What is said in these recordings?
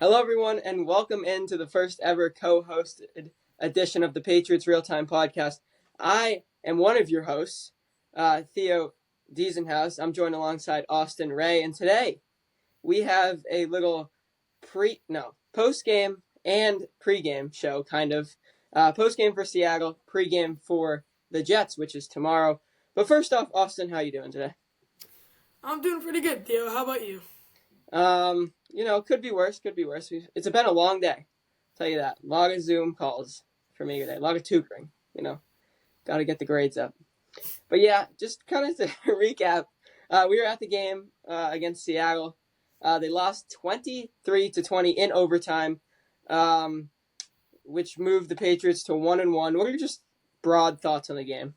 Hello, everyone, and welcome into the first ever co-hosted edition of the Patriots Real-Time Podcast. I am one of your hosts, Theo Diesenhaus. I'm joined alongside Austin Ray, and today we have a little post-game and pre-game show, kind of. Post-game for Seattle, pre-game for the Jets, which is tomorrow. But first off, Austin, how you doing today? I'm doing pretty good, Theo. How about you? Could be worse. It's been a long day. I'll tell you that. A lot of Zoom calls for me today. A lot of tutoring. Got to get the grades up. But yeah, just kind of to recap, we were at the game against Seattle. They lost 23-20 in overtime, which moved the Patriots to 1-1. What are your just broad thoughts on the game?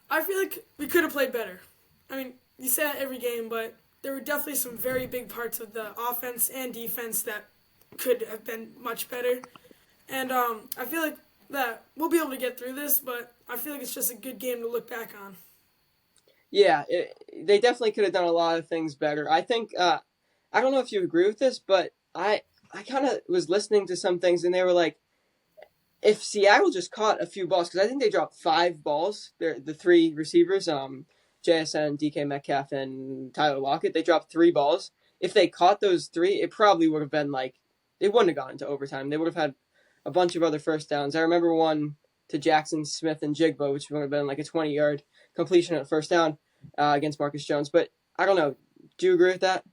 I feel like we could have played better. I mean, you say that every game, but there were definitely some very big parts of the offense and defense that could have been much better. And I feel like that we'll be able to get through this, but I feel like it's just a good game to look back on. Yeah, they definitely could have done a lot of things better. I think, I don't know if you agree with this, but I kind of was listening to some things, and they were like, if Seattle just caught a few balls, because I think they dropped 5 balls, the 3 receivers, JSN, DK Metcalf, and Tyler Lockett, they dropped 3 balls. If they caught those 3, it probably would have been they wouldn't have gone into overtime. They would have had a bunch of other first downs. I remember one to Jackson Smith and Jigbo, which would have been like a 20-yard completion at first down against Marcus Jones. But I don't know. Do you agree with that?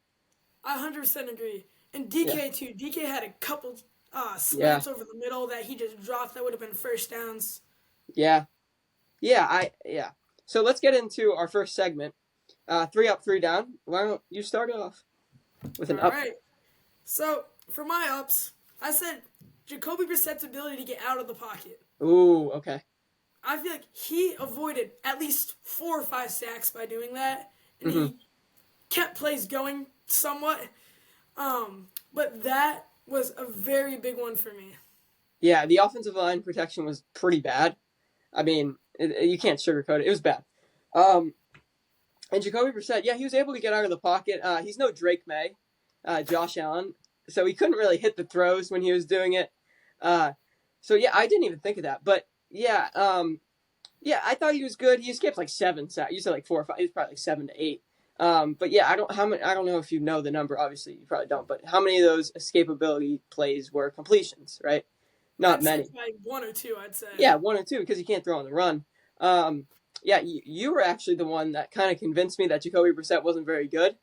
I 100% agree. And DK, too. DK had a couple Yeah. slants over the middle that he just dropped that would have been first downs. Yeah. Yeah. So let's get into our first segment. 3 up, 3 down. Why don't you start off with an All up? right. So, for my ups, I said Jacoby Brissett's ability to get out of the pocket. Ooh, okay. I feel like he avoided at least 4 or 5 sacks by doing that, and Mm-hmm. he kept plays going somewhat. But that was a very big one for me. Yeah, the offensive line protection was pretty bad. I mean, you can't sugarcoat it. It was bad. And Jacoby Brissett, yeah, he was able to get out of the pocket. He's no Drake May, Josh Allen, so he couldn't really hit the throws when he was doing it. So yeah, I didn't even think of that. But yeah, I thought he was good. He escaped like 7 sacks. You said like 4 or 5. He was probably like 7 to 8. But yeah, I don't know if you know the number. Obviously, you probably don't. But how many of those escapability plays were completions? Right? Not I'd many. say like 1 or 2, I'd say. Yeah, 1 or 2 because you can't throw on the run. Yeah, you were actually the one that kind of convinced me that Jacoby Brissett wasn't very good.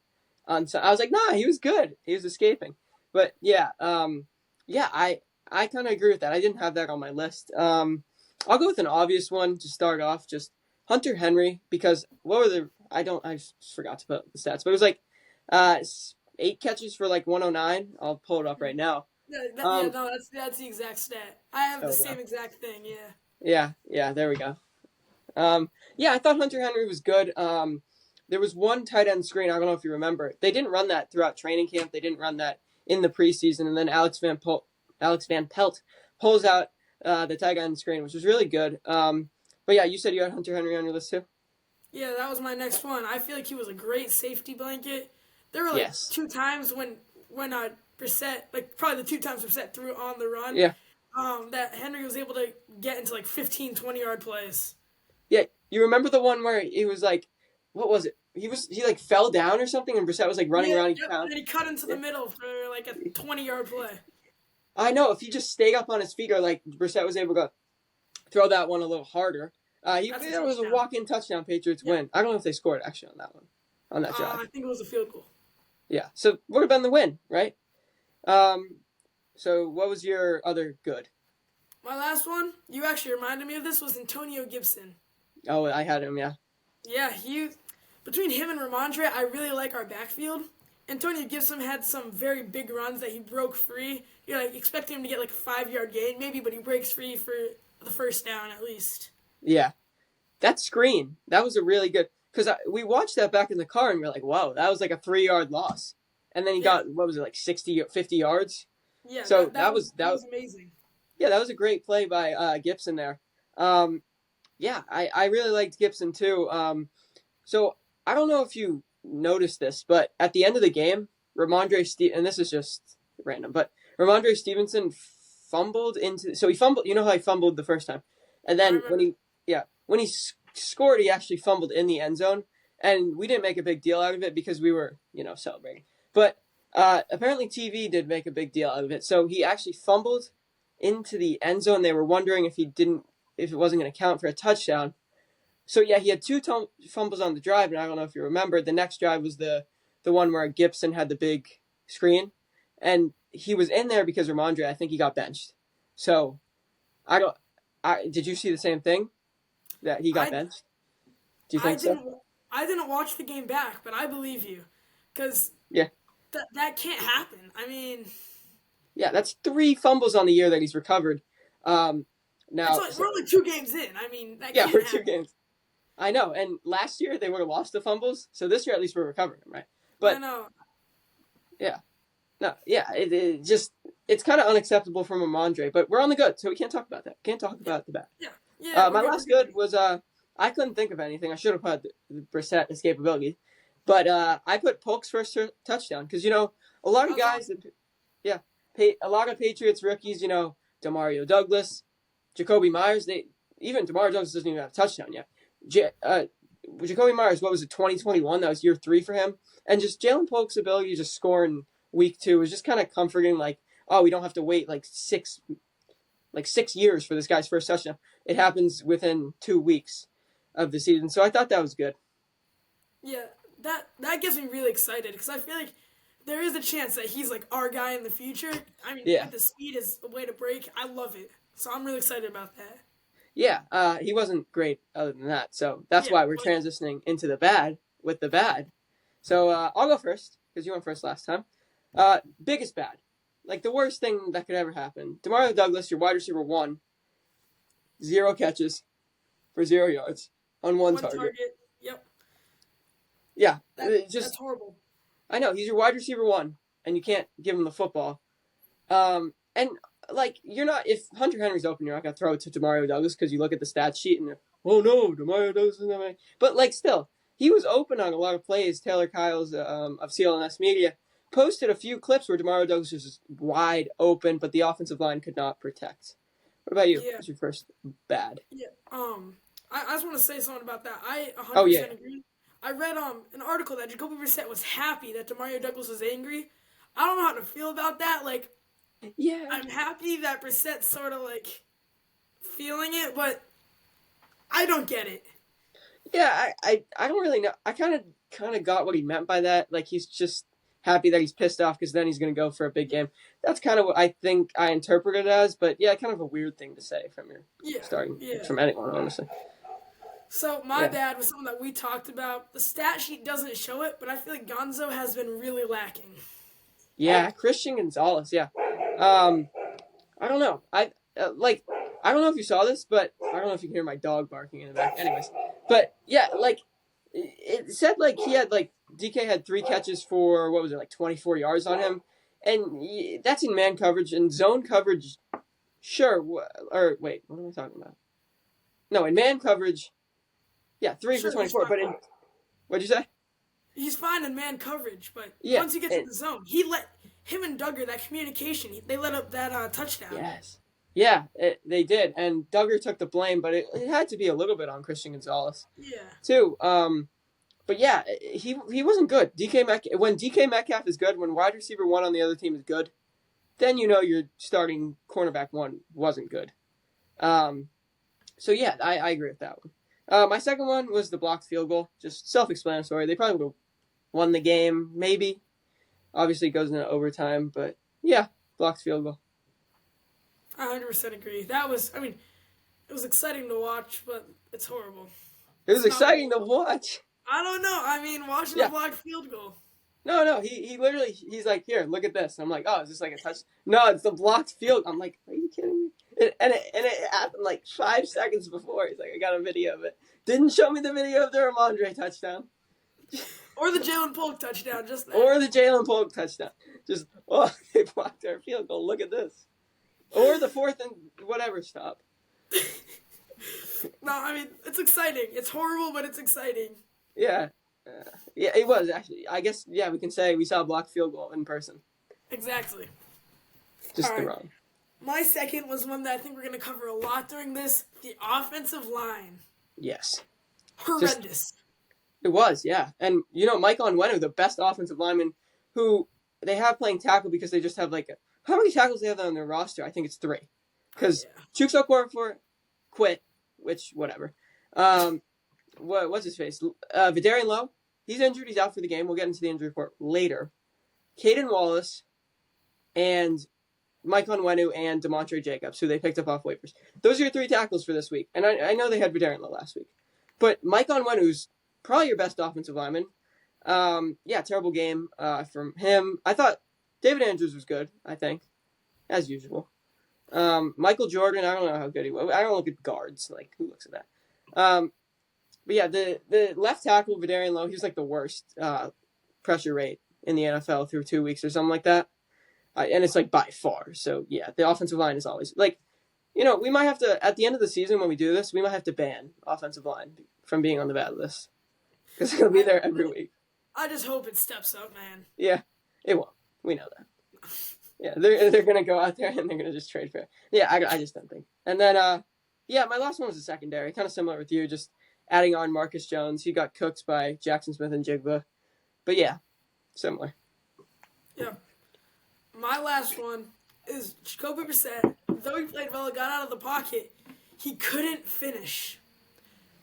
So I was like, nah, he was good. He was escaping. But yeah, I kind of agree with that. I didn't have that on my list. I'll go with an obvious one to start off. Just Hunter Henry, because what were I forgot to put the stats, but it was like 8 catches for like 109. I'll pull it up right now. No, that's the exact stat. I have the Wow. same exact thing, yeah. Yeah, there we go. I thought Hunter Henry was good. There was one tight end screen. I don't know if you remember. They didn't run that throughout training camp. They didn't run that in the preseason. And then Alex Van Pelt pulls out the tight end screen, which was really good. But yeah, you said you had Hunter Henry on your list too? Yeah, that was my next one. I feel like he was a great safety blanket. There were like Yes. 2 times when Brissett, like probably the 2 times Brissett threw on the run, Yeah. that Henry was able to get into like 15, 20-yard plays. Yeah. You remember the one where he was like, what was it? He like fell down or something, and Brissett was like running around. And he cut into the middle for like a 20-yard play. I know. If he just stayed up on his feet, or like Brissett was able to throw that one a little harder. It was a walk-in touchdown. Patriots win. I don't know if they scored actually on that one, on that drive. I think it was a field goal. Yeah, so would have been the win, right? So what was your other good? My last one, you actually reminded me of this, was Antonio Gibson. Oh, I had him. Yeah. Yeah, between him and Ramondre, I really like our backfield. Antonio Gibson had some very big runs that he broke free. You're like expecting him to get like a 5-yard gain maybe, but he breaks free for the first down at least. Yeah, that screen, that was a really good, because we watched that back in the car and we are like, wow, that was like a 3-yard loss, and then he got, what was it, like 60 or 50 yards? Yeah, So that was amazing. Yeah, that was a great play by Gibson there. I really liked Gibson too. So I don't know if you noticed this, but at the end of the game, and this is just random. But Ramondre Stevenson fumbled into. So he fumbled. You know how he fumbled the first time, and I then remember. when he scored, he actually fumbled in the end zone, and we didn't make a big deal out of it because we were celebrating. But apparently TV did make a big deal out of it. So he actually fumbled into the end zone. They were wondering if it wasn't going to count for a touchdown. So yeah, he had two fumbles on the drive, and I don't know if you remember. The next drive was the one where Gibson had the big screen, and he was in there because Ramondre. I think he got benched. So I don't. Did you see the same thing that he got I benched? Do you I think so? didn't I didn't watch the game back, but I believe you, because Yeah, that can't happen. I mean, yeah. That's three fumbles on the year that he's recovered. Um, it's now, like so, we're only 2 games in. I mean, that yeah, can't we're two happen. games. I know. And last year they would have lost the fumbles, so this year at least we're recovering them, right? I But know. yeah, no, yeah, it just it's kind of unacceptable from Ramondre, but we're on the good, so we can't talk about that. Can't talk Yeah, about the bad. yeah, yeah. We're My good. We're last good. good was I couldn't think of anything. I should have put the Brissett escapability, but I put Polk's first touchdown because a lot I of was on. guys, yeah, a lot of Patriots rookies, Demario Douglas, Jacoby Myers. Even Demario Douglas doesn't even have a touchdown yet. Jacoby Myers, what was it, 2021? That was year 3 for him, and just Jalen Polk's ability to just score in week 2 was just kind of comforting. Like, oh, we don't have to wait like 6 years for this guy's first touchdown. It happens within 2 weeks of the season. So I thought that was good. Yeah, that gets me really excited because I feel like there is a chance that he's like our guy in the future. I mean, Yeah. with the speed as a way to break, I love it. So I'm really excited about that. Yeah. He wasn't great other than that. So that's Yeah, why we're but transitioning into the bad with the bad. So I'll go first because you went first last time. Biggest bad. Like the worst thing that could ever happen. Demario Douglas, your wide receiver 1, 0 catches for 0 yards on one one target. target. Yep, Yeah. that's Just horrible. I know he's your wide receiver 1 and you can't give him the football. And like you're not if Hunter Henry's open, you're not gonna throw it to Demario Douglas because you look at the stat sheet and oh no, Demario Douglas is not. But like still, he was open on a lot of plays. Taylor Kyles of CLNS Media posted a few clips where Demario Douglas was just wide open, but the offensive line could not protect. What about you? Yeah, What's your first bad? yeah. I just want to say something about that. I Oh yeah, 100% agree. I read an article that Jacoby Brissett was happy that Demario Douglas was angry. I don't know how to feel about that. Like, yeah, I'm happy that Brissett's sort of like feeling it, but I don't get it. yeah. I don't really know. I kind of got what he meant by that. Like he's just happy that he's pissed off because then he's going to go for a big game. That's kind of what I think I interpret it as. But yeah, kind of a weird thing to say from your Yeah, starting yeah. from anyone, honestly. So my Yeah, bad was something that we talked about. The stat sheet doesn't show it, but I feel like Gonzo has been really lacking. yeah. Christian Gonzalez. Yeah. Um, I don't know. Like I don't know if you saw this, but I don't know if you can hear my dog barking in the back. Anyways, but yeah, like it said like he had like DK had 3 catches for what was it like 24 yards on him, and that's in man coverage and zone coverage. Sure, or wait, what am I talking about? No, in man coverage, yeah, three for Sure, he's 24. fine. But in what'd you say? He's fine in man coverage, but Yeah, once he gets in the zone, he let him and Duggar that communication. They let up that touchdown. yes, yeah, they did, and Duggar took the blame, but it had to be a little bit on Christian Gonzalez Yeah, too. But yeah, he wasn't good. When DK Metcalf is good, when wide receiver 1 on the other team is good, then your starting cornerback 1 wasn't good. So yeah, I agree with that one. My second one was the blocked field goal. Just self-explanatory. They probably would have won the game, maybe. Obviously, it goes into overtime, but yeah, blocked field goal. I 100% agree. That was, I mean, it was exciting to watch, but it's horrible. It was It's not. exciting to watch. I don't know. I mean, watching a Yeah. blocked field goal. No. He literally, he's like, here, look at this. I'm like, oh, is this like a touch? No, it's the blocked field. I'm like, are you kidding me? And it happened like 5 seconds before. He's like, I got a video of it. Didn't show me the video of the Ramondre touchdown. Or the Jalen Polk touchdown, just that. Or the Jalen Polk touchdown. Just, oh, they blocked our field goal. Look at this. Or the 4th and whatever stop. No, I mean, it's exciting. It's horrible, but it's exciting. Yeah. Yeah, it was actually. I guess, yeah, we can say we saw a blocked field goal in person. Exactly. All Just the right. run. My second was one that I think we're going to cover a lot during this. The offensive line. Yes. Just Horrendous. it was, yeah. And Mike Onwenu, the best offensive lineman, who they have playing tackle because they just have how many tackles do they have on their roster? I think it's three, Oh, because yeah. Chukwueze Okorafor quit, which whatever. Um, what's his face? Vidarian Lowe, he's injured. He's out for the game. We'll get into the injury report later. Caden Wallace and Mike Onwenu and Demontre Jacobs, who they picked up off waivers. Those are your three tackles for this week. And I know they had Vidarian Lowe last week. But Mike Onwenu's probably your best offensive lineman. Yeah, terrible game from him. I thought David Andrews was good, I think, as usual. Michael Jordan, I don't know how good he was. I don't look at guards. Like, who looks at that? But yeah, the left tackle, Vidarian Lowe, he was like the worst pressure rate in the NFL through 2 weeks or something like that. And it's like by far. So yeah, the offensive line is always like, we might have to, at the end of the season when we do this, we might have to ban offensive line from being on the bad list. Because it'll be there every week. I just hope it steps up, man. Yeah, it won't. We know that. Yeah, they're going to go out there and they're going to just trade for it. Yeah, I just don't think. And then, yeah, my last one was the secondary. Kind of similar with you, just adding on Marcus Jones. He got cooked by Jackson Smith and Jigba. But yeah, similar. Yeah. My last one is Jacoby Brissett. Though he played well and got out of the pocket, he couldn't finish.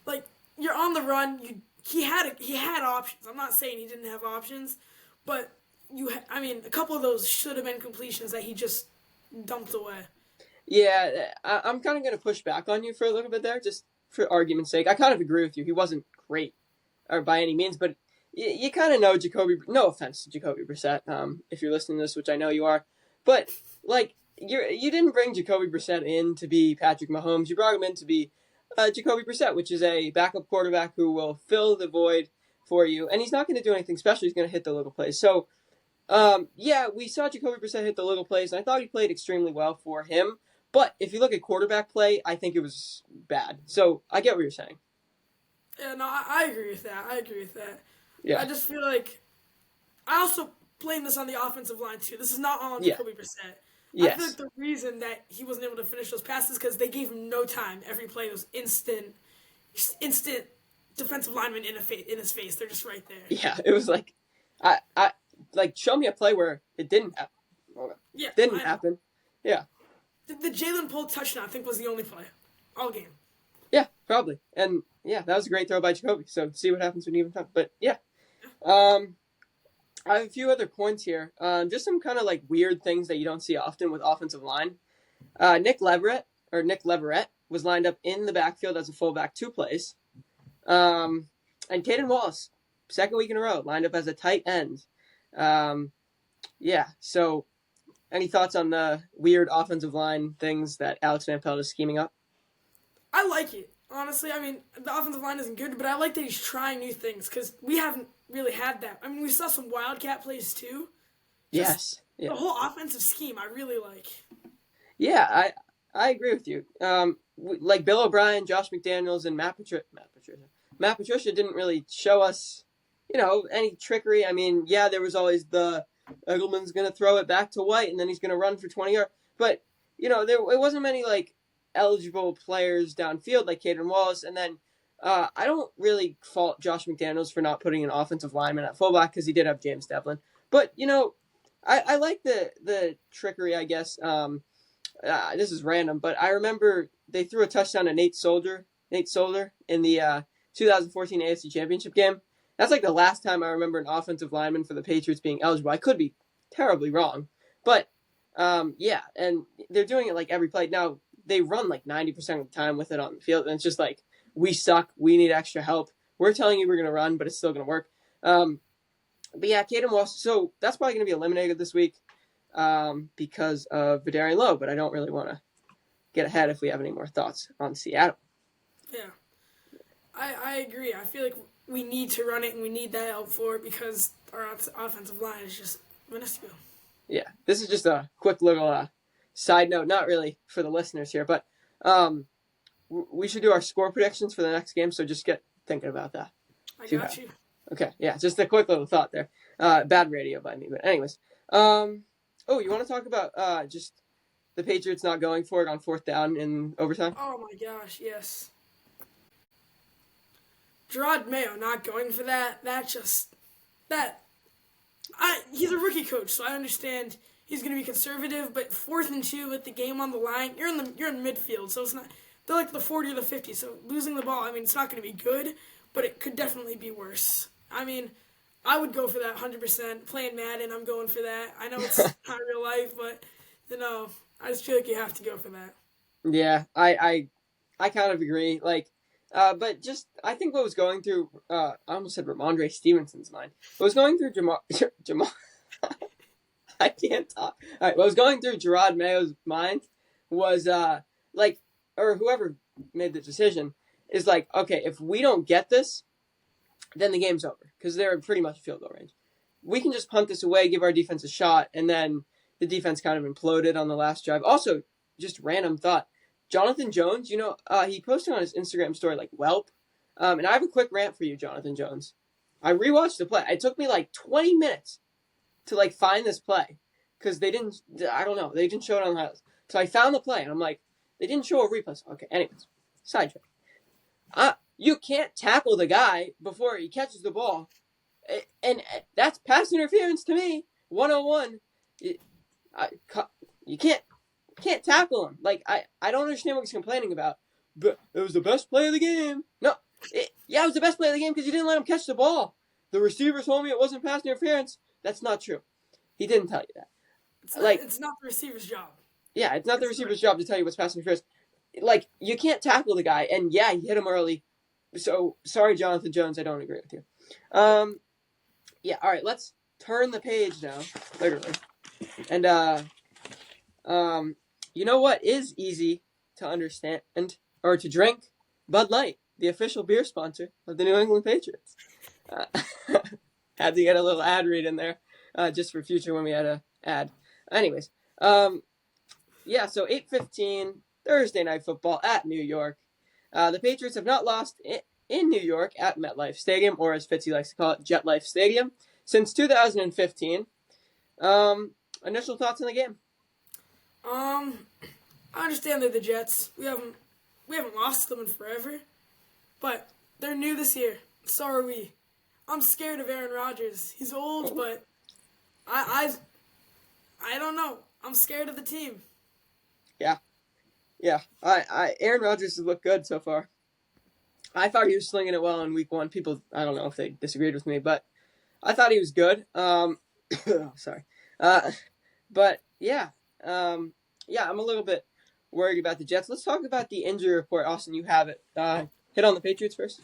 Like, you're on the run. He had options. I'm not saying he didn't have options, but a couple of those should have been completions that he just dumped away. Yeah, I'm kind of going to push back on you for a little bit there, just for argument's sake. I kind of agree with you. He wasn't great, or by any means, but you kind of know Jacoby. No offense to Jacoby Brissett, if you're listening to this, which I know you are, but like you didn't bring Jacoby Brissett in to be Patrick Mahomes. You brought him in to be Jacoby Brissett, which is a backup quarterback who will fill the void for you, and he's not going to do anything special. He's going to hit the little plays. So, yeah, we saw Jacoby Brissett hit the little plays, and I thought he played extremely well for him. But if you look at quarterback play, I think it was bad. So I get what you're saying. Yeah, no, I agree with that. Yeah. I just feel like I also blame this on the offensive line too. This is not all on Jacoby Brissett. Yes. I feel like the reason that he wasn't able to finish those passes because they gave him no time. Every play was instant defensive lineman in his face. They're just right there. Yeah, it was like, I like show me a play where it didn't happen. Yeah, didn't happen. Yeah. The Jalen Poole touchdown, I think, was the only play all game. Yeah, probably. And yeah, that was a great throw by Jacoby. So see what happens when you even time. But yeah. I have a few other points here. Just some kind of like weird things that you don't see often with offensive line. Nick Leverett was lined up in the backfield as a fullback 2 plays. And Caden Wallace, second week in a row, lined up as a tight end. Yeah, so any thoughts on the weird offensive line things that Alex Van Pelt is scheming up? I like it. Honestly, I mean, the offensive line isn't good, but I like that he's trying new things because we haven't really had that. I mean, we saw some wildcat plays too. Yes. Yeah. The whole offensive scheme I really like. Yeah, I agree with you. Like Bill O'Brien, Josh McDaniels, and Matt Patricia didn't really show us, any trickery. I mean, yeah, there was always the Eagleman's going to throw it back to White, and then he's going to run for 20 yards. But, it wasn't many, eligible players downfield like Caden Wallace. And then I don't really fault Josh McDaniels for not putting an offensive lineman at fullback because he did have James Devlin. But, I like the trickery, I guess. This is random, but I remember they threw a touchdown to Nate Solder in the 2014 AFC Championship game. That's like the last time I remember an offensive lineman for the Patriots being eligible. I could be terribly wrong, but yeah, and they're doing it like every play. Now, they run like 90% of the time with it on the field, and it's just like, we suck, we need extra help. We're telling you we're going to run, but it's still going to work. But yeah, Caden Wallace, so that's probably going to be eliminated this week because of Vidarian Lowe, but I don't really want to get ahead if we have any more thoughts on Seattle. Yeah, I agree. I feel like we need to run it, and we need that help for it because our offensive line is just minuscule. Yeah, this is just a quick little side note, not really for the listeners here, but we should do our score predictions for the next game, so just get thinking about that. I got you. Okay, yeah, just a quick little thought there. Bad radio by me, but anyways. Oh, you want to talk about just the Patriots not going for it on fourth down in overtime? Oh my gosh, yes. Gerard Mayo not going for that. That he's a rookie coach, so I understand he's going to be conservative. But 4th and 2 with the game on the line, you're in midfield, so it's not. They're like the 40 or the 50, so losing the ball. I mean, it's not going to be good, but it could definitely be worse. I mean, I would go for that 100%. Playing Madden, I'm going for that. I know it's not real life, but I just feel like you have to go for that. Yeah, I kind of agree. Like, but just I think what was going through I almost said Ramondre Stevenson's mind. What was going through Jamal I can't talk. All right, what was going through Gerard Mayo's mind was like, or whoever made the decision is like, okay, if we don't get this, then the game's over because they're pretty much field goal range. We can just punt this away, give our defense a shot, and then the defense kind of imploded on the last drive. Also, just random thought. Jonathan Jones, he posted on his Instagram story like "Welp," and I have a quick rant for you, Jonathan Jones. I rewatched the play. It took me like 20 minutes to like find this play because they didn't. I don't know. They didn't show it on the highlights. So I found the play, and I'm like, they didn't show a replay. So, okay, anyways, sidetrack. You can't tackle the guy before he catches the ball, and that's pass interference to me. 101. You can't tackle him. Like I don't understand what he's complaining about. But it was the best play of the game. No, it was the best play of the game because you didn't let him catch the ball. The receiver told me it wasn't pass interference. That's not true. He didn't tell you that. Like, It's not the receiver's job. yeah, it's not the It's not. receiver's job to tell you what's pass interference. Like, you can't tackle the guy, and yeah, he hit him early. So sorry, Jonathan Jones, I don't agree with you. Yeah, all right, let's turn the page now, literally, and you know what is easy to understand or to drink? Bud Light, the official beer sponsor of the New England Patriots. Uh, had to get a little ad read in there, just for future when we had a ad. Anyways, yeah, so 8:15 Thursday Night Football at New York. The Patriots have not lost in New York at MetLife Stadium, or as Fitzy likes to call it, Jet Life Stadium, since 2015. Initial thoughts on the game? Um, I understand they're the Jets. We haven't lost them in forever, but they're new this year. So are we. I'm scared of Aaron Rodgers. He's old, Oh, but I I don't know. I'm scared of the team. yeah, yeah. Aaron Rodgers has looked good so far. I thought he was slinging it well in week one. People, I don't know if they disagreed with me, but I thought he was good. Sorry. Uh, but yeah, yeah, I'm a little bit worried about the Jets. Let's talk about the injury report. Austin, you have it. Hit on the Patriots first.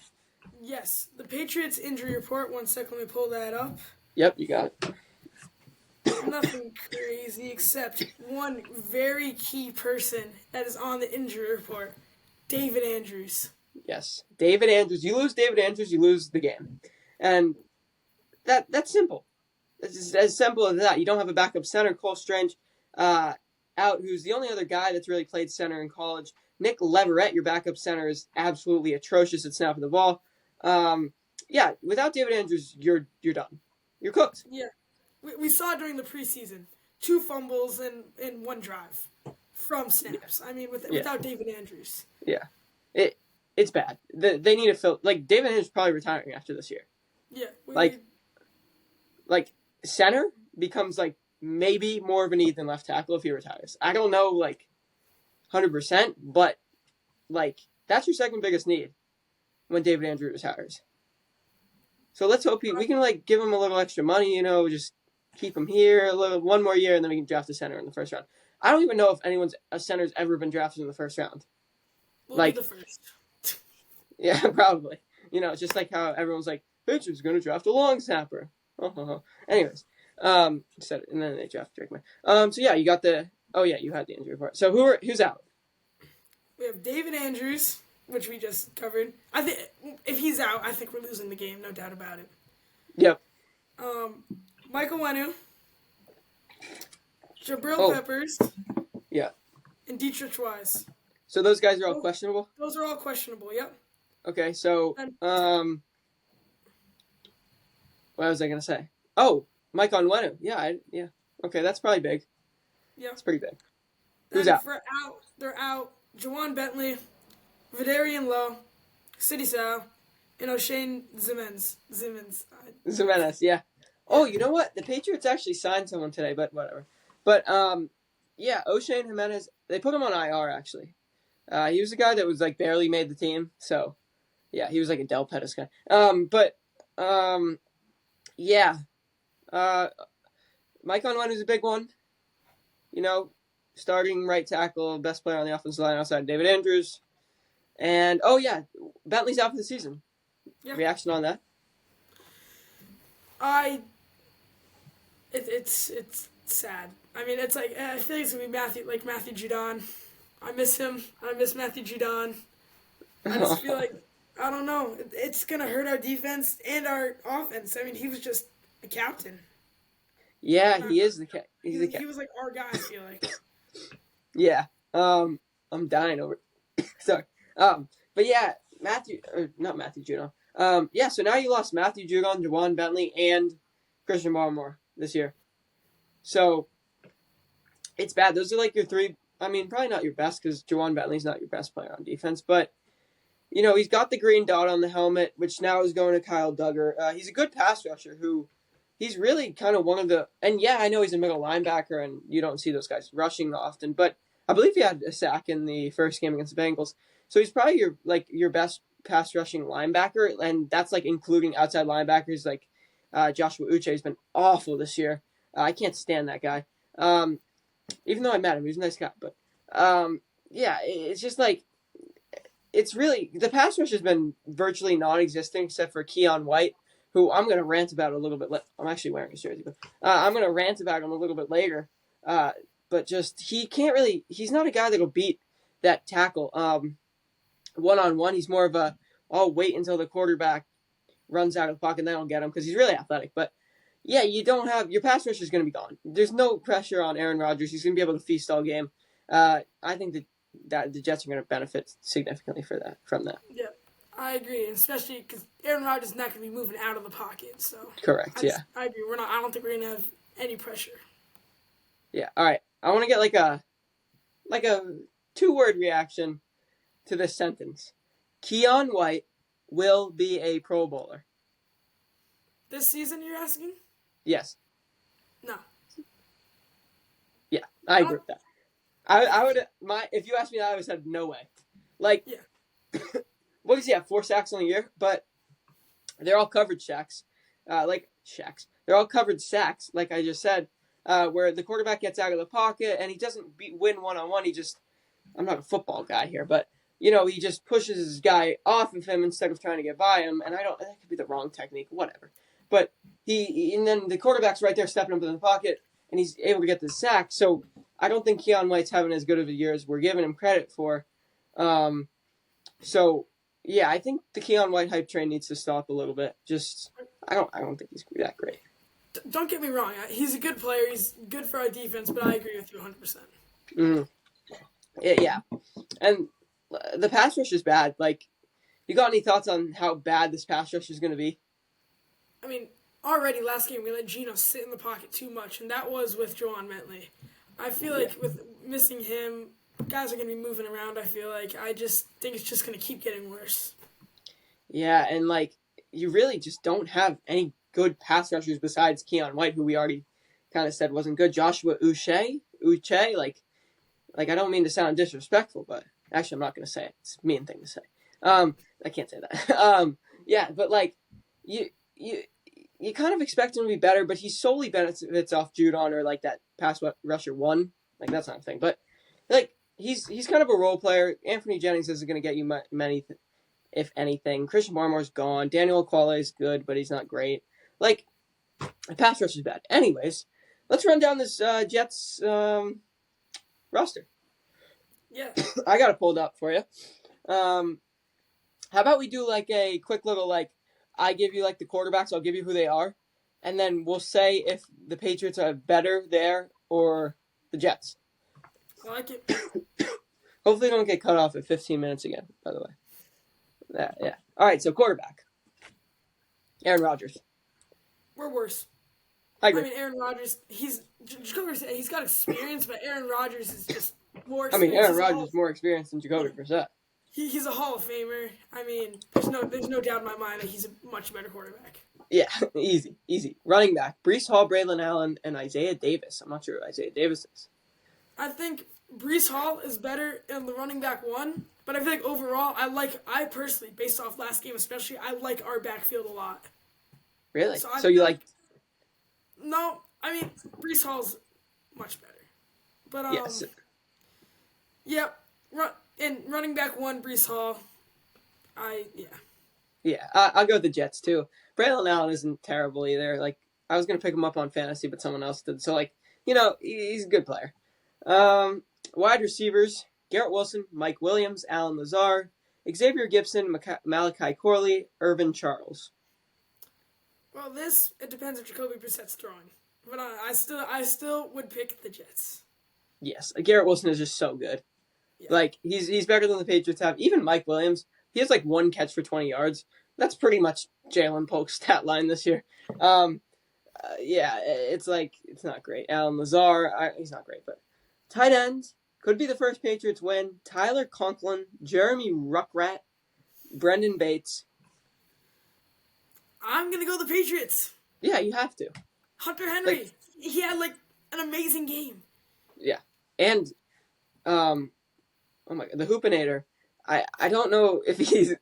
Yes, the Patriots injury report. One second, let me pull that up. Yep, you got it. Nothing crazy except one very key person that is on the injury report. David Andrews. Yes, David Andrews. You lose David Andrews, you lose the game, and that's simple. It's as simple as that. You don't have a backup center. Cole Strange uh, out, who's the only other guy that's really played center in college. Nick Leverett, your backup center, is absolutely atrocious at snapping the ball. Yeah, without David Andrews, you're done. You're cooked. Yeah, we saw it during the preseason. Two fumbles in one drive from Yeah, snaps. I mean, yeah, without David Andrews. yeah. It's bad. They need to fill. Like David Andrews is probably retiring after this year. Yeah, Like like center becomes like maybe more of a need than left tackle if he retires. I don't know, like 100%, but like that's your second biggest need when David Andrews retires. So let's hope we can like give him a little extra money, just keep him here one more year, and then we can draft a center in the first round. I don't even know if a center's ever been drafted in the first round. we'll be Like, the first. yeah, probably. It's just like how everyone's like, Patriots going to draft a long snapper. Anyways, said it, and then they draft Drake May. So yeah, you got the. Oh yeah, you had the injury report. So who's out? We have David Andrews, which we just covered. I think if he's out, I think we're losing the game, no doubt about it. Yep. Michael Wenu, Jabril Oh Peppers, yeah. and Dietrich Wise. So those guys are all Those, questionable. those are all questionable. Yep. Okay, so And what was I gonna say? Oh, Mike Onwenu. Yeah, yeah. Okay, that's probably big. Yeah. It's pretty big. Who's Then out? for out, they're out. Jawan Bentley, Vidarian Lowe, City Sal, and O'Shane Zimmons. Jimenez, yeah. Yeah. Oh, you know what? The Patriots actually signed someone today, but whatever. But yeah, O'Shane Jimenez. They put him on IR actually. He was a guy that was like barely made the team, so yeah, he was like a Del Pettis guy. But yeah. Uh, Mike Onwenu is a big one. You know, starting right tackle, best player on the offensive line outside David Andrews. And oh yeah, Bentley's out for the season. Yeah. Reaction on that? I. It's sad. I mean, it's like I feel like it's gonna be Matthew Judon. I miss him. I miss Matthew Judon. I just feel like I don't know. It's gonna hurt our defense and our offense. I mean, he was just a captain. Yeah, Uh, he is the cat. He's the he cat. was like our guy. I feel like. Yeah. I'm dying over. Sorry. But yeah, Matthew or not Matthew Judon. Yeah. So now you lost Matthew Judon, Jawan Bentley, and Christian Barmore this year. So it's bad. Those are like your three. I mean, probably not your best because Jawan Bentley's not your best player on defense, but you know he's got the green dot on the helmet, which now is going to Kyle Duggar. He's a good pass rusher who. He's really kind of one of the, and yeah, I know he's a middle linebacker, and you don't see those guys rushing often, but I believe he had a sack in the first game against the Bengals. So he's probably your best pass rushing linebacker, and that's like including outside linebackers like Joshua Uche has been awful this year. I can't stand that guy. Even though I met him, he was a nice guy, but yeah, it's just like it's really the pass rush has been virtually non-existent except for Keon White, who I'm going to rant about a little bit. I'm actually wearing his jersey, but I'm going to rant about him a little bit later. But just he can't really. He's not a guy that'll beat that tackle one on one. He's more of a I'll wait until the quarterback runs out of the pocket and then I'll get him because he's really athletic. But yeah, you don't have your pass rush is going to be gone. There's no pressure on Aaron Rodgers. He's going to be able to feast all game. I think that the Jets are going to benefit significantly from that. Yeah, I agree, especially because Aaron Rodgers is not going to be moving out of the pocket. So Correct. Yeah. I agree. We're not. I don't think we're going to have any pressure. Yeah. All right. I want to get like a 2-word reaction to this sentence. Keon White will be a Pro Bowler. This season, you're asking? Yes. No. Yeah, I agree with that. I would if you asked me that, I would have said no way. Like, yeah. What does he have? 4 sacks on the year, but they're all covered sacks. They're all covered sacks, like I just said, where the quarterback gets out of the pocket and he doesn't win one-on-one. I'm not a football guy here, but he just pushes his guy off of him instead of trying to get by him. And that could be the wrong technique, whatever. But and then the quarterback's right there stepping up in the pocket and he's able to get the sack. So I don't think Keon White's having as good of a year as we're giving him credit for. So yeah, I think the Keon White hype train needs to stop a little bit. I don't think he's that great. Don't get me wrong. He's a good player. He's good for our defense, but I agree with you 100%. Mm-hmm. Yeah. And the pass rush is bad. Like, you got any thoughts on how bad this pass rush is going to be? I mean, already last game we let Geno sit in the pocket too much, and that was with Jawan Bentley. I feel like with missing him, guys are going to be moving around, I feel like. I just think it's just going to keep getting worse. Yeah, and, like, you really just don't have any good pass rushers besides Keon White, who we already kind of said wasn't good. Joshua Uche, like I don't mean to sound disrespectful, but actually I'm not going to say it. It's a mean thing to say. I can't say that. Yeah, but, like, you kind of expect him to be better, but he solely benefits off Judon or, like, that pass rusher 1. Like, that's not a thing. But, like, he's kind of a role player. Anthony Jennings isn't going to get you many, if anything. Christian Barmore's gone. Daniel Quale is good, but he's not great. Like, the pass rush is bad. Anyways, let's run down this Jets roster. Yeah. I got it pulled up for you. How about we do, like, a quick little, like, I give you, like, the quarterbacks. I'll give you who they are. And then we'll say if the Patriots are better there or the Jets. I like it. Hopefully don't get cut off at 15 minutes again, by the way. Yeah. All right, so quarterback. Aaron Rodgers. We're worse. I I agree. mean, Aaron Rodgers, he's got experience, but Aaron Rodgers is just more I mean, experience. Aaron Rodgers is more experienced than Jacoby Brissett. He's a Hall of Famer. I mean, there's no doubt in my mind that he's a much better quarterback. Yeah, easy, easy. Running back: Brees Hall, Braylon Allen, and Isaiah Davis. I'm not sure who Isaiah Davis is. I think Brees Hall is better in the running back one, but I feel like overall, I personally, based off last game especially, I like our backfield a lot. Really? So I So you feel like? like no, I mean Brees Hall's much better, but Yes. yeah, and running back one, Brees Hall, yeah. Yeah, I'll go with the Jets too. Braylon Allen isn't terrible either. Like I was gonna pick him up on fantasy, but someone else did. So like he's a good player. Um, Wide receivers: Garrett Wilson, Mike Williams, Alan Lazar, Xavier Gibson, Malachi Corley, Irvin Charles. Well, it depends if Jacoby Brissett's throwing, but I still would pick the Jets. Yes, Garrett Wilson is just so good. Yeah. Like he's better than the Patriots have. Even Mike Williams, he has like one catch for 20 yards. That's pretty much Jalen Polk's stat line this year. Yeah, it's not great. Alan Lazar, he's not great, but tight ends could be the first Patriots win. Tyler Conklin, Jeremy Ruckrat, Brendan Bates. I'm gonna go the Patriots. Yeah, you have to. Hunter Henry, Like, he had like an amazing game. yeah, and oh my god, the Hoopinator. I don't know if he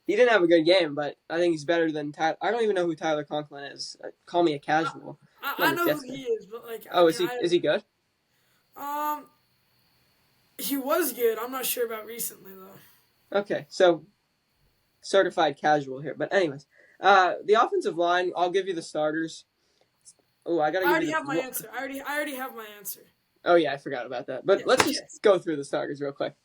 didn't have a good game, but I think he's better than Tyler. I don't even know who Tyler Conklin is. Call me a casual. I know who he is, but like, Oh, is he good? Um, he was good. I'm not sure about recently though. Okay, so certified casual here. But anyways, the offensive line. I'll give you the starters. Oh, I gotta I give already you have my the. answer. I already have my answer. Oh yeah, I forgot about that. But Yes, let's just yes. go through the starters real quick.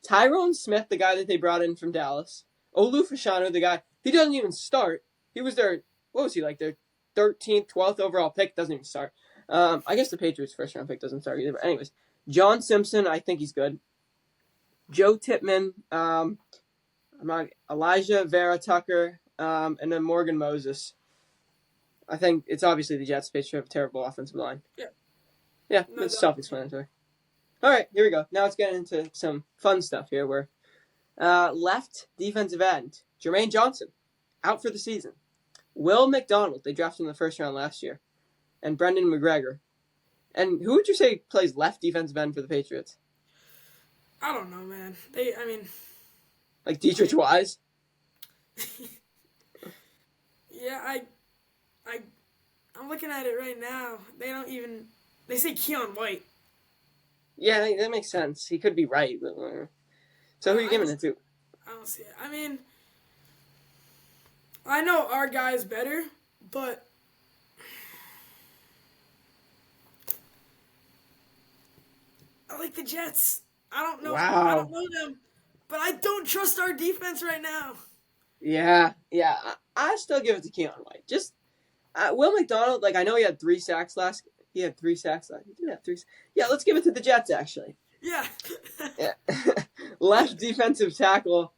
Tyrone Smith, the guy that they brought in from Dallas. Olu Fashanu, the guy he doesn't even start. He was their what was he like their 13th, 12th overall pick? Doesn't even start. I guess the Patriots' first round pick doesn't start either. But anyways, John Simpson, I think he's good. Joe Tippmann, Elijah Vera Tucker, and then Morgan Moses. I think it's obviously the Jets. Patriots have a terrible offensive line. Yeah. Yeah, No it's doubt. self-explanatory. All right, here we go. Now let's get into some fun stuff here. Where left defensive end Jermaine Johnson out for the season. Will McDonald, they drafted him in the first round last year, and Brendan McGregor. And who would you say plays left defensive end for the Patriots? I don't know, man. Like Dietrich Wise? Yeah, I'm looking at it right now. They say Keon White. Yeah, that makes sense. He could be right. But, so who are you giving it to? I don't see it. I know our guy's better, but I like the Jets. I don't know. Wow. I don't know them, but I don't trust our defense right now. Yeah. I still give it to Keon White. Just Will McDonald, like I know he had 3 sacks last. He had 3 sacks last. He did have 3. Yeah, let's give it to the Jets actually. Yeah. Yeah. Left defensive tackle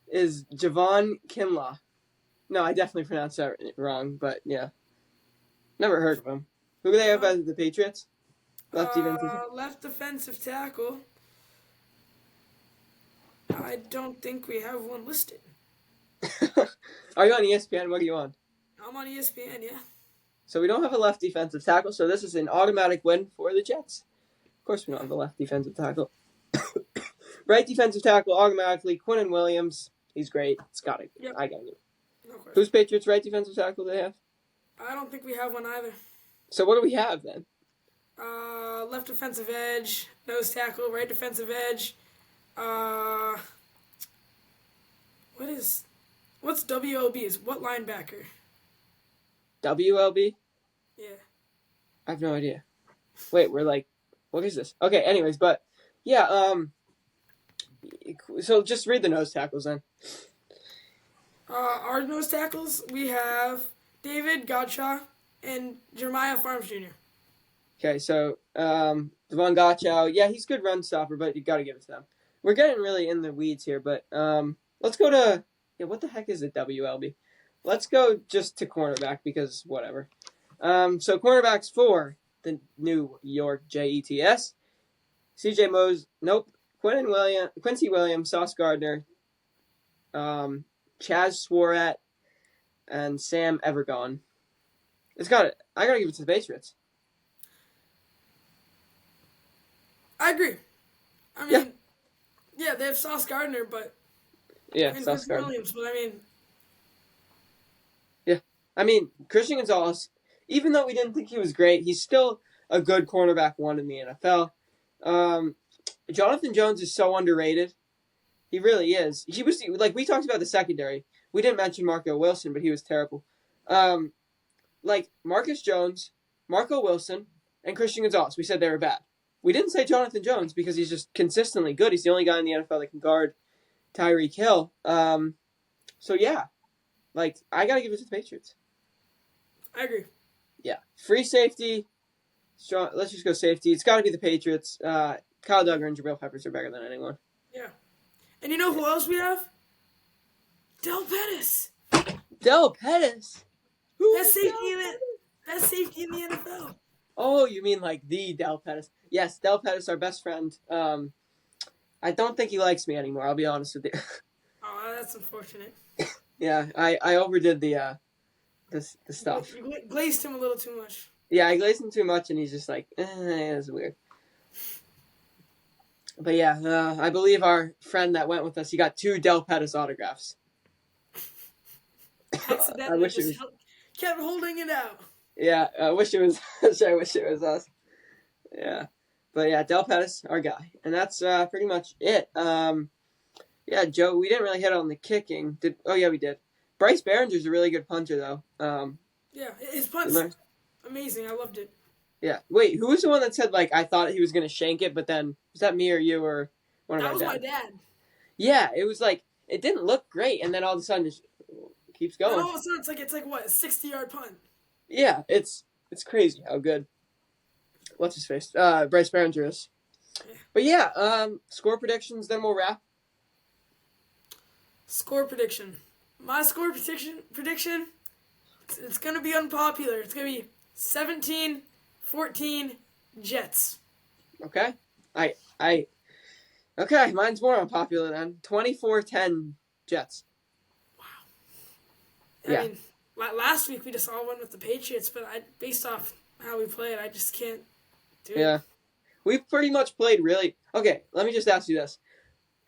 is Javon Kinlaw. No, I definitely pronounced that wrong, but yeah. Never heard of him. Who do they have as the Patriots? Left defensive tackle. Left defensive tackle. I don't think we have one listed. Are you on ESPN? What are you on? I'm on ESPN, yeah. So we don't have a left defensive tackle, so this is an automatic win for the Jets. Of course we don't have a left defensive tackle. Right defensive tackle, automatically, Quinnen Williams. He's great. It's got it. Yep. I got it. No question. Who's Patriots' right defensive tackle they have? I don't think we have one either. So what do we have then? Left defensive edge, nose tackle, right defensive edge. What's WLB? Is what linebacker? WLB? Yeah. I have no idea. Wait, we're like, what is this? Okay, anyways, but yeah, so just read the nose tackles then. Our nose tackles, we have David Godshaw and Jeremiah Farms Jr. Okay, so Devon Gottschall, yeah, he's a good run stopper, but you got to give it to them. We're getting really in the weeds here, but let's go to what the heck is it WLB? Let's go just to cornerback because whatever. So cornerbacks for the New York Jets. C.J. Mose, nope. Quincy Williams, Sauce Gardner, Chaz Swarat, and Sam Evergon. I gotta give it to the Patriots. I agree. I Yeah, mean, yeah, they have Sauce Gardner, but yeah, and Sauce Quincy Gardner. Williams, but I mean, Yeah, I mean Christian Gonzalez. Even though we didn't think he was great, he's still a good cornerback one in the NFL. Um, Jonathan Jones is so underrated. He really is. He was like we talked about the secondary. We didn't mention Marco Wilson, but he was terrible. Um, like Marcus Jones, Marco Wilson, and Christian Gonzalez. We said they were bad. We didn't say Jonathan Jones because he's just consistently good. He's the only guy in the NFL that can guard Tyreek Hill. So yeah, like I gotta give it to the Patriots. I agree. Yeah, free safety. Strong. Let's just go safety. It's got to be the Patriots. Kyle Duggar and Jabril Peppers are better than anyone. Yeah. And you know who else we have? Del Pettis. Del Pettis. Best safety in the NFL. Oh, you mean like the Del Pettis? Yes, Del Pettis, our best friend. I don't think he likes me anymore. I'll be honest with you. Oh, that's unfortunate. Yeah, I overdid the stuff. You glazed him a little too much. Yeah, I glazed him too much, and he's just like, that's weird. But yeah, I believe our friend that went with us, he got 2 Del Pettis autographs. I wish it was. Kept holding it out. Yeah, I wish it was. I wish it was us. Yeah, but yeah, Del Pettis, our guy, and that's pretty much it. Yeah, Joe, we didn't really hit on the kicking. Oh yeah, we did. Bryce Behringer's a really good punter, though. Yeah, his punt's amazing. I loved it. Yeah. Wait, who was the one that said like I thought he was gonna shank it, but then was that me or you or one of that my was dad? my dad. Yeah, it was like it didn't look great, and then all of a sudden it keeps going. And all of a sudden it's like what, a 60-yard punt. Yeah, it's crazy how good. What's his face? Bryce Behringer is. But yeah, score predictions. Then we'll wrap. Score prediction. My score prediction. It's gonna be unpopular. It's gonna be 17-14 Jets. Okay. Okay, mine's more unpopular then. 24-10 Jets. Wow. Yeah. I mean, last week we just all went with the Patriots, but based off how we played, I just can't do it. Yeah. We've pretty much played really. Okay, let me just ask you this.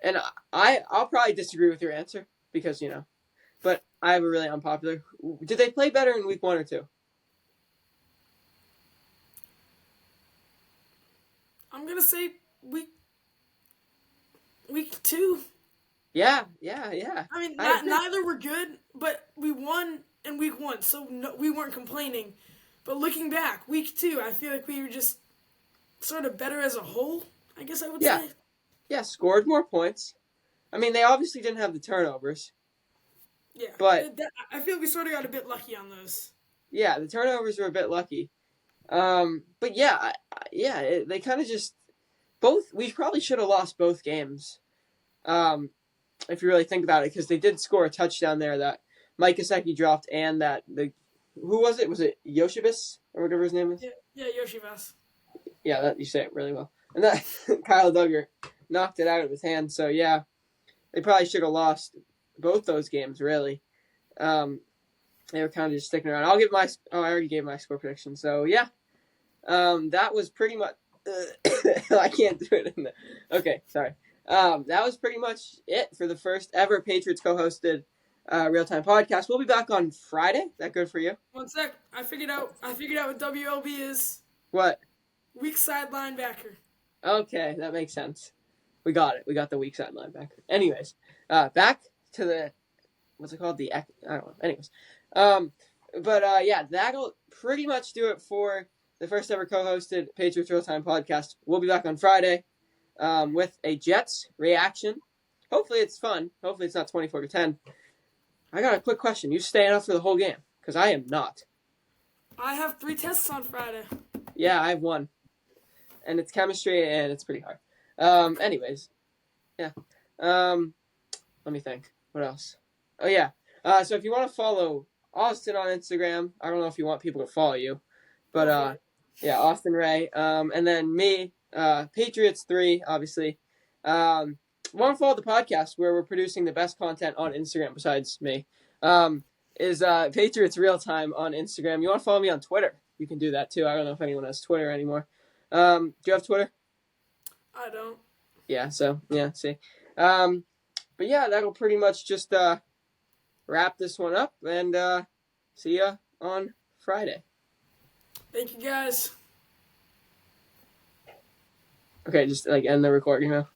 And I'll probably disagree with your answer because, but I have a really unpopular. Did they play better in week 1 or 2? I'm going to say week 2. Yeah. I mean, neither were good, but we won in week 1, so we weren't complaining. But looking back, week 2, I feel like we were just sort of better as a whole, I guess I would say. Yeah, scored more points. I mean, they obviously didn't have the turnovers. Yeah, but I feel we sort of got a bit lucky on those. Yeah, the turnovers were a bit lucky. But yeah, they kind of just we probably should have lost both games. If you really think about it, because they did score a touchdown there that Mike Gesicki dropped, and who was it? Was it Yoshibis or whatever his name is? Yeah, Yoshibas. Yeah, that you say it really well. And that Kyle Duggar knocked it out of his hand. So yeah, they probably should have lost both those games. Really, they were kind of just sticking around. I already gave my score prediction. So yeah, that was pretty much. I can't do it in the. Okay, sorry. That was pretty much it for the first ever Patriots co-hosted real-time podcast. We'll be back on Friday. Is that good for you? One sec. I figured out what WLB is. What? Weak side linebacker. Okay, that makes sense. We got it. We got the weak side linebacker. Anyways, back to the what's it called? I don't know. Anyways, yeah, that'll pretty much do it for the first ever co-hosted Patriots Real Time podcast. We'll be back on Friday with a Jets reaction. Hopefully it's fun. Hopefully it's not 24-10. I got a quick question. You staying up for the whole game? Because I am not. I have 3 tests on Friday. Yeah, I have 1. And it's chemistry, and it's pretty hard. Anyways, yeah. Let me think. What else? Oh, yeah. So if you want to follow Austin on Instagram. I don't know if you want people to follow you, but Go for it. yeah, Austin Ray. And then me, Patriots 3, obviously. Want to follow the podcast where we're producing the best content on Instagram besides me. Is Patriots Real Time on Instagram. You want to follow me on Twitter? You can do that too. I don't know if anyone has Twitter anymore. Do you have Twitter? I don't. Yeah. So yeah. See. But yeah, that'll pretty much just wrap this one up, and see ya on Friday. Thank you guys. Okay, just like end the recording now.